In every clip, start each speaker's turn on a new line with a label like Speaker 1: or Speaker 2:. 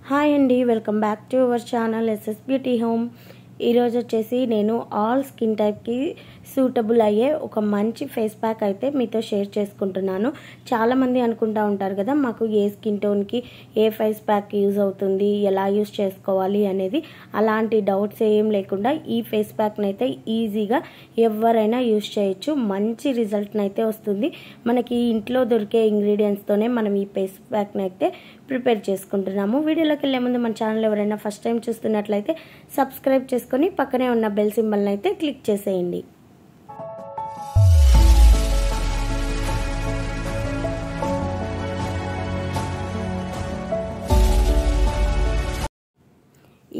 Speaker 1: Hi అండి, welcome back to our channel SS beauty home. ఈరోజు వచ్చేసి నేను ఆల్ స్కిన్ టైప్కి సూటబుల్ అయ్యే ఒక మంచి ఫేస్ ప్యాక్ అయితే మీతో షేర్ చేసుకుంటున్నాను. చాలామంది అనుకుంటూ ఉంటారు కదా, మాకు ఏ స్కిన్ టోన్కి ఏ ఫేస్ ప్యాక్ యూజ్ అవుతుంది, ఎలా యూజ్ చేసుకోవాలి అనేది. అలాంటి డౌట్స్ ఏం లేకుండా ఈ ఫేస్ ప్యాక్ని అయితే ఈజీగా ఎవరైనా యూజ్ చేయొచ్చు. మంచి రిజల్ట్ని అయితే వస్తుంది. మనకి ఇంట్లో దొరికే ఇంగ్రీడియంట్స్తోనే మనం ఈ ఫేస్ ప్యాక్ని అయితే ప్రిపేర్ చేసుకుంటున్నాము. వీడియోలోకి వెళ్ళే ముందు మన ఛానల్ ఎవరైనా ఫస్ట్ టైం చూస్తున్నట్లయితే సబ్స్క్రైబ్ చేసుకొని పక్కనే ఉన్న బెల్ సింబల్ని అయితే క్లిక్ చేసేయండి.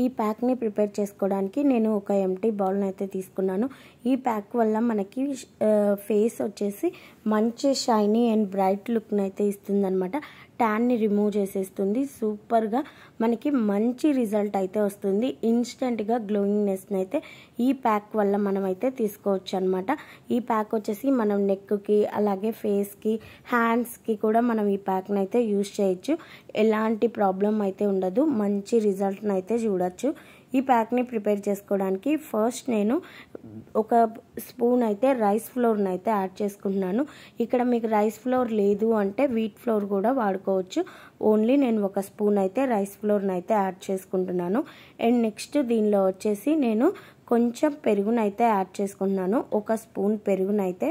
Speaker 1: ఈ ప్యాక్ని ప్రిపేర్ చేసుకోవడానికి నేను ఒక ఎంటీ బౌల్ని అయితే తీసుకున్నాను. ఈ ప్యాక్ వల్ల మనకి ఫేస్ వచ్చేసి మంచి షైనీ అండ్ బ్రైట్ లుక్ని అయితే ఇస్తుంది అనమాట. ట్యాన్ని రిమూవ్ చేసేస్తుంది. సూపర్గా మనకి మంచి రిజల్ట్ అయితే వస్తుంది. ఇన్స్టెంట్గా గ్లోయింగ్నెస్ని అయితే ఈ ప్యాక్ వల్ల మనం అయితే తీసుకోవచ్చు అనమాట. ఈ ప్యాక్ వచ్చేసి మనం నెక్కి, అలాగే ఫేస్కి, హ్యాండ్స్కి కూడా మనం ఈ ప్యాక్ని అయితే యూజ్ చేయొచ్చు. ఎలాంటి ప్రాబ్లం అయితే ఉండదు. మంచి రిజల్ట్ని అయితే చూడొచ్చు. ఈ ప్యాక్ని ప్రిపేర్ చేసుకోవడానికి ఫస్ట్ నేను ఒక స్పూన్ అయితే రైస్ ఫ్లోర్ని అయితే యాడ్ చేసుకుంటున్నాను. ఇక్కడ మీకు రైస్ ఫ్లోర్ లేదు అంటే వీట్ ఫ్లోర్ కూడా వాడుకోవచ్చు. ఓన్లీ నేను ఒక స్పూన్ అయితే రైస్ ఫ్లోర్ని అయితే యాడ్ చేసుకుంటున్నాను. అండ్ నెక్స్ట్ దీనిలో వచ్చేసి నేను కొంచెం పెరుగునైతే యాడ్ చేసుకుంటున్నాను. ఒక స్పూన్ పెరుగునైతే.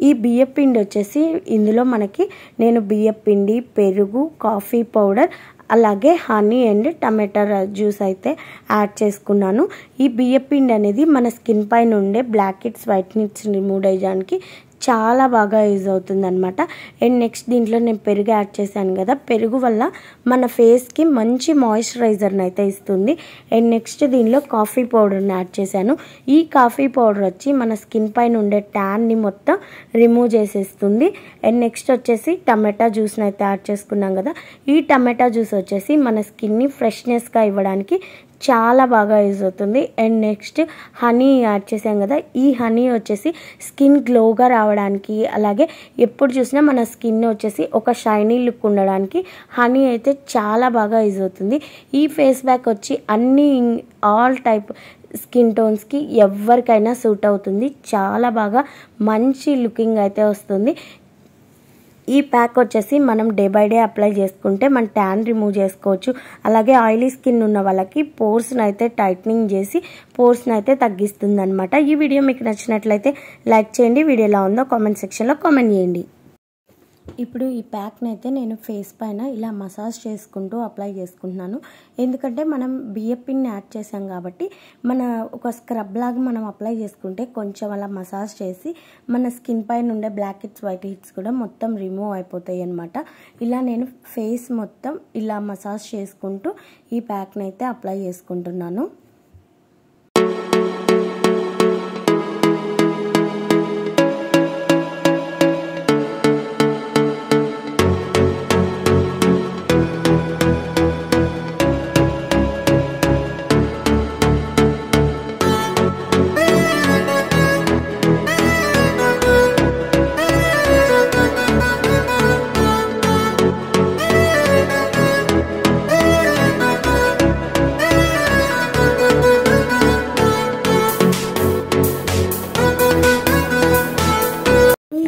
Speaker 1: ఈ బియ్యపిండి వచ్చేసి ఇందులో మనకి నేను బియ్యపిండి, పెరుగు, కాఫీ పౌడర్, అలాగే హనీ అండ్ టమాటా జ్యూస్ అయితే యాడ్ చేసుకున్నాను. ఈ బియ్యపిండి అనేది మన స్కిన్ పైన ఉండే blackheads, whiteheads remove చేయడానికి చాలా బాగా యూజ్ అవుతుంది అనమాట. అండ్ నెక్స్ట్ దీంట్లో నేను పెరుగు యాడ్ చేశాను కదా, పెరుగు వల్ల మన ఫేస్కి మంచి మాయిశ్చరైజర్ని అయితే ఇస్తుంది. అండ్ నెక్స్ట్ దీనిలో కాఫీ పౌడర్ని యాడ్ చేశాను. ఈ కాఫీ పౌడర్ వచ్చి మన స్కిన్ పైన ఉండే ట్యాన్ని మొత్తం రిమూవ్ చేసేస్తుంది. అండ్ నెక్స్ట్ వచ్చేసి టమాటా జ్యూస్ని అయితే యాడ్ చేసుకున్నాం కదా, ఈ టమాటా జ్యూస్ వచ్చేసి మన స్కిన్ని ఫ్రెష్నెస్గా ఇవ్వడానికి చాలా బాగా యూజ్ అవుతుంది. అండ్ నెక్స్ట్ హనీ యాడ్ చేసాం కదా, ఈ హనీ వచ్చేసి స్కిన్ గ్లోగా రావడానికి, అలాగే ఎప్పుడు చూసినా మన స్కిన్ వచ్చేసి ఒక షైనీ లుక్ ఉండడానికి హనీ అయితే చాలా బాగా యూజ్ అవుతుంది. ఈ ఫేస్ ప్యాక్ వచ్చి ఆల్ టైప్ స్కిన్ టోన్స్కి ఎవరికైనా సూట్ అవుతుంది. చాలా బాగా మంచి లుకింగ్ అయితే వస్తుంది. ఈ ప్యాక్ వచ్చేసి మనం డే బై డే అప్లై చేసుకుంటే మన ట్యాన్ రిమూవ్ చేసుకోవచ్చు. అలాగే ఆయిలీ స్కిన్ ఉన్న వాళ్ళకి పోర్స్ని అయితే టైట్నింగ్ చేసి పోర్స్ని అయితే తగ్గిస్తుంది అనమాట. ఈ వీడియో మీకు నచ్చినట్లయితే లైక్ చేయండి. వీడియో ఎలా ఉందో కామెంట్ సెక్షన్లో కామెంట్ చేయండి. ఇప్పుడు ఈ ప్యాక్ని అయితే నేను ఫేస్ పైన ఇలా మసాజ్ చేసుకుంటూ అప్లై చేసుకుంటున్నాను. ఎందుకంటే మనం బియ్యపిండిని యాడ్ చేసాం కాబట్టి మన ఒక స్క్రబ్ లాగా మనం అప్లై చేసుకుంటే కొంచెం అలా మసాజ్ చేసి మన స్కిన్ పైన ఉండే బ్లాక్ హెడ్స్, వైట్ హెడ్స్ కూడా మొత్తం రిమూవ్ అయిపోతాయి అనమాట. ఇలా నేను ఫేస్ మొత్తం ఇలా మసాజ్ చేసుకుంటూ ఈ ప్యాక్ని అయితే అప్లై చేసుకుంటున్నాను.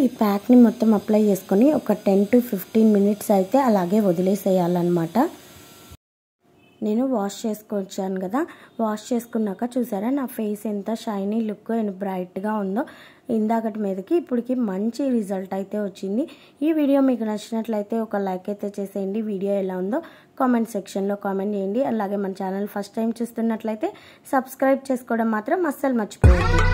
Speaker 1: ఈ ప్యాక్ని మొత్తం అప్లై చేసుకొని ఒక 10 to 15 minutes అయితే అలాగే వదిలేసేయాలన్నమాట. నేను వాష్ చేసుకొచ్చాను కదా, వాష్ చేసుకున్నాక చూసారా నా ఫేస్ ఎంత షైనీ లుక్ అండ్ బ్రైట్గా ఉందో. ఇందాకటి మీదకి ఇప్పటికి మంచి రిజల్ట్ అయితే వచ్చింది. ఈ వీడియో మీకు నచ్చినట్లయితే ఒక లైక్ అయితే చేసేయండి. వీడియో ఎలా ఉందో కామెంట్ సెక్షన్లో కామెంట్ చేయండి. అలాగే మన ఛానల్ ఫస్ట్ టైం చూస్తున్నట్లయితే సబ్స్క్రైబ్ చేసుకోవడం మాత్రం అస్సలు మర్చిపోవద్దు.